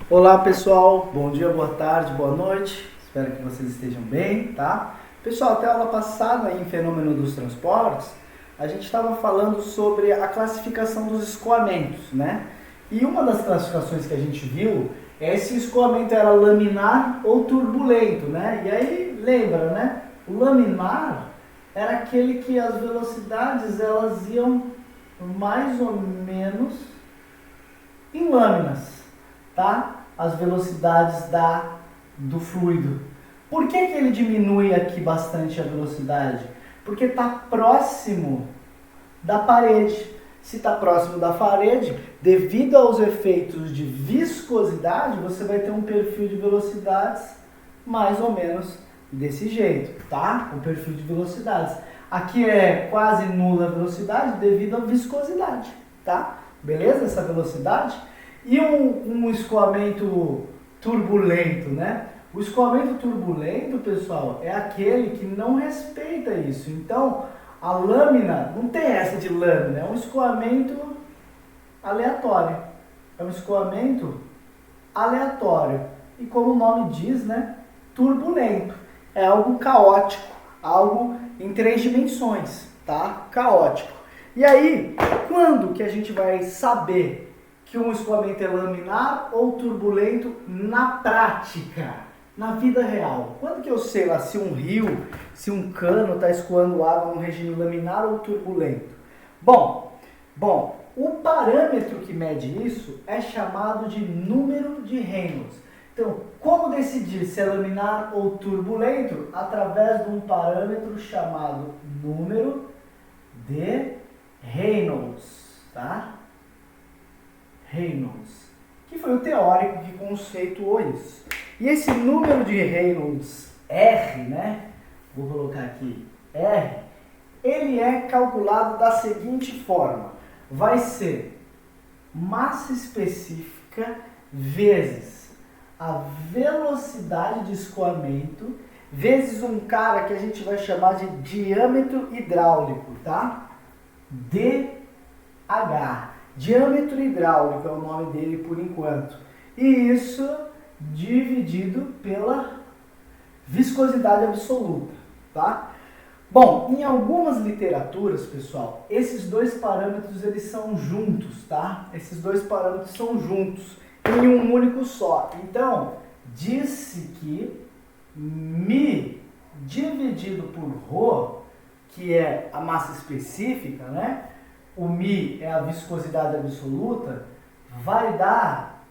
Olá pessoal, bom dia, boa tarde, boa noite, espero que vocês estejam bem, tá? Pessoal, até a aula passada em Fenômeno dos Transportes, a gente estava falando sobre a classificação dos escoamentos, né? E uma das classificações que a gente viu é se o escoamento era laminar ou turbulento, né? E aí, lembra, né? O laminar era aquele que as velocidades elas iam mais ou menos em lâminas, tá? As velocidades do fluido. Por que ele diminui aqui bastante a velocidade? Porque está próximo da parede. Se está próximo da parede, devido aos efeitos de viscosidade, você vai ter um perfil de velocidades mais ou menos desse jeito, tá? O perfil de velocidades. Aqui é quase nula a velocidade devido à viscosidade, tá? Beleza? Essa velocidade. E um escoamento turbulento, né? O escoamento turbulento, pessoal, é aquele que não respeita isso. Então, a lâmina, não tem essa de lâmina, é um escoamento aleatório. É um escoamento aleatório. E como o nome diz, né? Turbulento. É algo caótico, algo em 3 dimensões, tá? Caótico. E aí, quando que a gente vai saber que um escoamento é laminar ou turbulento na prática, na vida real? Quando que eu sei lá se um rio, se um cano está escoando água num regime laminar ou turbulento? Bom, o parâmetro que mede isso é chamado de número de Reynolds. Então, como decidir se é laminar ou turbulento? Através de um parâmetro chamado número de Reynolds, tá? Reynolds, que foi o teórico que conceituou isso. E esse número de Reynolds R, né? Vou colocar aqui R, ele é calculado da seguinte forma: vai ser massa específica vezes a velocidade de escoamento vezes um cara que a gente vai chamar de diâmetro hidráulico, tá? DH. Diâmetro hidráulico é o nome dele por enquanto. E isso dividido pela viscosidade absoluta, tá? Bom, em algumas literaturas, pessoal, esses dois parâmetros eles são juntos, tá? Esses dois parâmetros são juntos em um único só. Então, disse que μ dividido por ρ, que é a massa específica, né? O μ é a viscosidade absoluta, vai dar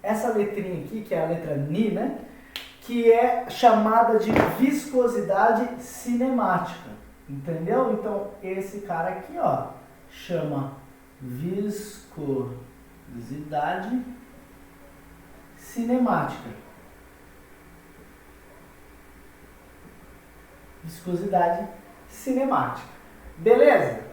essa letrinha aqui, que é a letra Ni, né? Que é chamada de viscosidade cinemática, entendeu? Então, esse cara aqui, ó, chama viscosidade cinemática. Viscosidade cinemática. Beleza?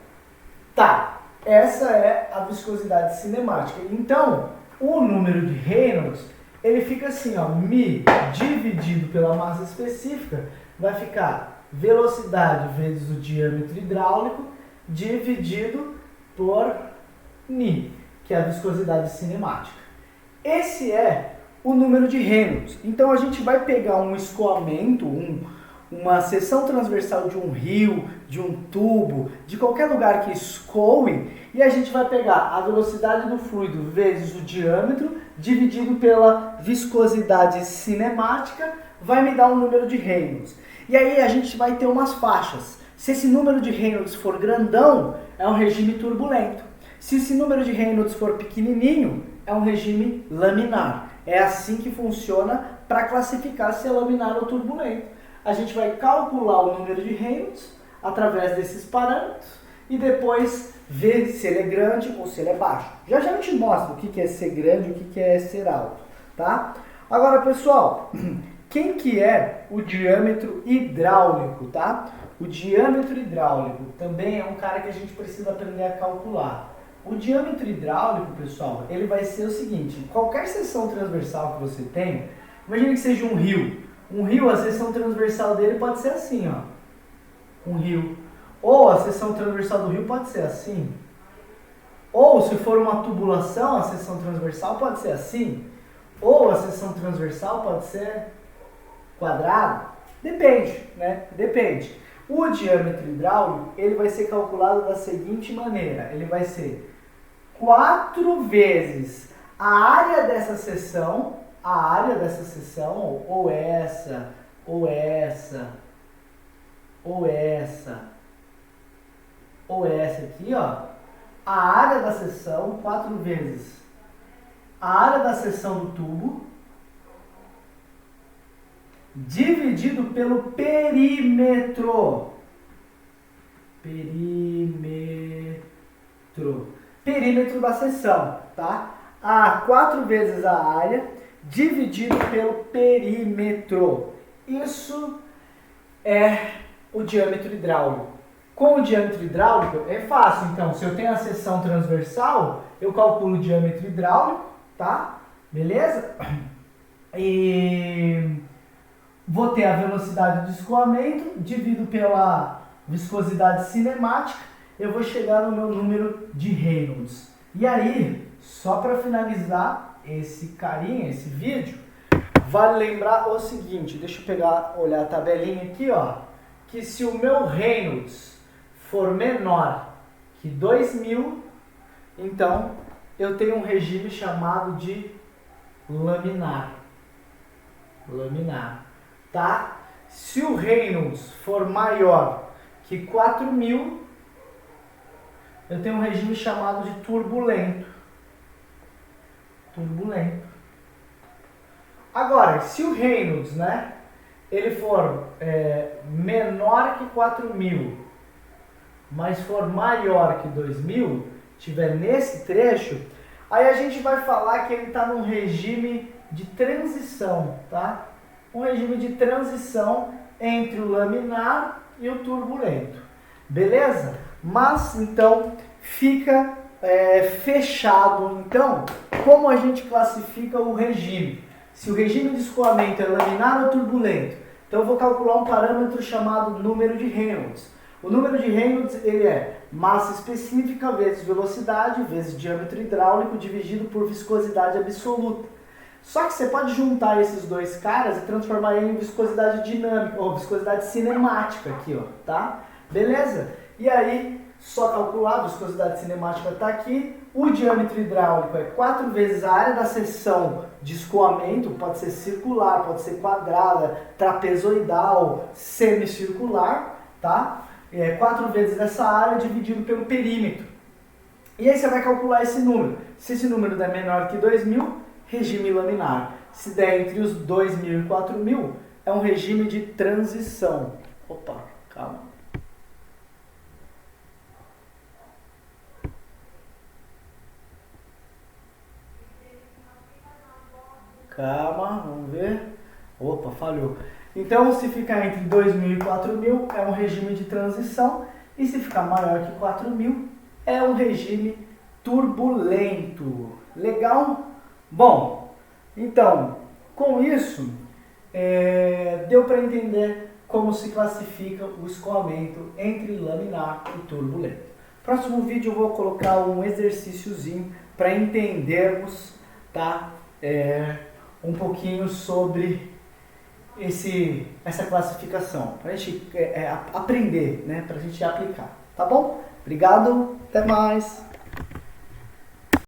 Tá, essa é a viscosidade cinemática. Então, o número de Reynolds, ele fica assim, ó, μ dividido pela massa específica, vai ficar velocidade vezes o diâmetro hidráulico dividido por Ni, que é a viscosidade cinemática. Esse é o número de Reynolds. Então, a gente vai pegar um escoamento, uma seção transversal de um rio, de um tubo, de qualquer lugar que escoe, e a gente vai pegar a velocidade do fluido vezes o diâmetro, dividido pela viscosidade cinemática, vai me dar um número de Reynolds. E aí a gente vai ter umas faixas. Se esse número de Reynolds for grandão, é um regime turbulento. Se esse número de Reynolds for pequenininho, é um regime laminar. É assim que funciona para classificar se é laminar ou turbulento. A gente vai calcular o número de Reynolds através desses parâmetros e depois ver se ele é grande ou se ele é baixo. Já eu te mostro o que é ser grande e o que é ser alto, tá? Agora, pessoal, quem que é o diâmetro hidráulico, tá? O diâmetro hidráulico também é um cara que a gente precisa aprender a calcular. O diâmetro hidráulico, pessoal, ele vai ser o seguinte: qualquer seção transversal que você tem, imagine que seja um rio. Um rio, a seção transversal dele pode ser assim, ó. Um rio. Ou a seção transversal do rio pode ser assim. Ou se for uma tubulação, a seção transversal pode ser assim. Ou a seção transversal pode ser quadrada? Depende, né? Depende. O diâmetro hidráulico, ele vai ser calculado da seguinte maneira. Ele vai ser 4 vezes a área dessa seção, ou essa, ou essa, ou essa, ou essa aqui, ó. A área da seção, 4 vezes a área da seção do tubo, dividido pelo perímetro. Perímetro da seção, tá? 4 vezes a área dividido pelo perímetro. Isso é o diâmetro hidráulico. Com o diâmetro hidráulico é fácil, então, se eu tenho a seção transversal, eu calculo o diâmetro hidráulico, tá? Beleza? E vou ter a velocidade de escoamento, divido pela viscosidade cinemática, eu vou chegar no meu número de Reynolds. E aí, só para finalizar esse carinha, esse vídeo, vale lembrar o seguinte, deixa eu olhar a tabelinha aqui, ó, que se o meu Reynolds for menor que 2000, então eu tenho um regime chamado de laminar. Tá? Se o Reynolds for maior que 4000, eu tenho um regime chamado de turbulento. Agora, se o Reynolds, né, ele for menor que 4000, mas for maior que 2000, tiver nesse trecho, aí a gente vai falar que ele está num regime de transição, tá? Um regime de transição entre o laminar e o turbulento, beleza? Mas então fica fechado. Então, como a gente classifica o regime? Se o regime de escoamento é laminar ou turbulento, então eu vou calcular um parâmetro chamado número de Reynolds. O número de Reynolds, ele é massa específica vezes velocidade vezes diâmetro hidráulico dividido por viscosidade absoluta. Só que você pode juntar esses dois caras e transformar ele em viscosidade dinâmica, ou viscosidade cinemática aqui, ó, tá? Beleza? E aí, só calcular, a viscosidade cinemática está aqui, o diâmetro hidráulico é 4 vezes a área da seção de escoamento, pode ser circular, pode ser quadrada, trapezoidal, semicircular, tá? 4 vezes essa área dividido pelo perímetro. E aí você vai calcular esse número. Se esse número der menor que 2000, regime laminar. Se der entre os 2000 e 4000, é um regime de transição. Opa, calma. Calma, vamos ver. Opa, falhou. Então, se ficar entre 2000 e 4000, é um regime de transição. E se ficar maior que 4000, é um regime turbulento. Legal? Bom, então, com isso, deu para entender como se classifica o escoamento entre laminar e turbulento. Próximo vídeo eu vou colocar um exercíciozinho para entendermos, tá? Um pouquinho sobre essa classificação, para a gente aprender, né? Para a gente aplicar, tá bom? Obrigado, até mais!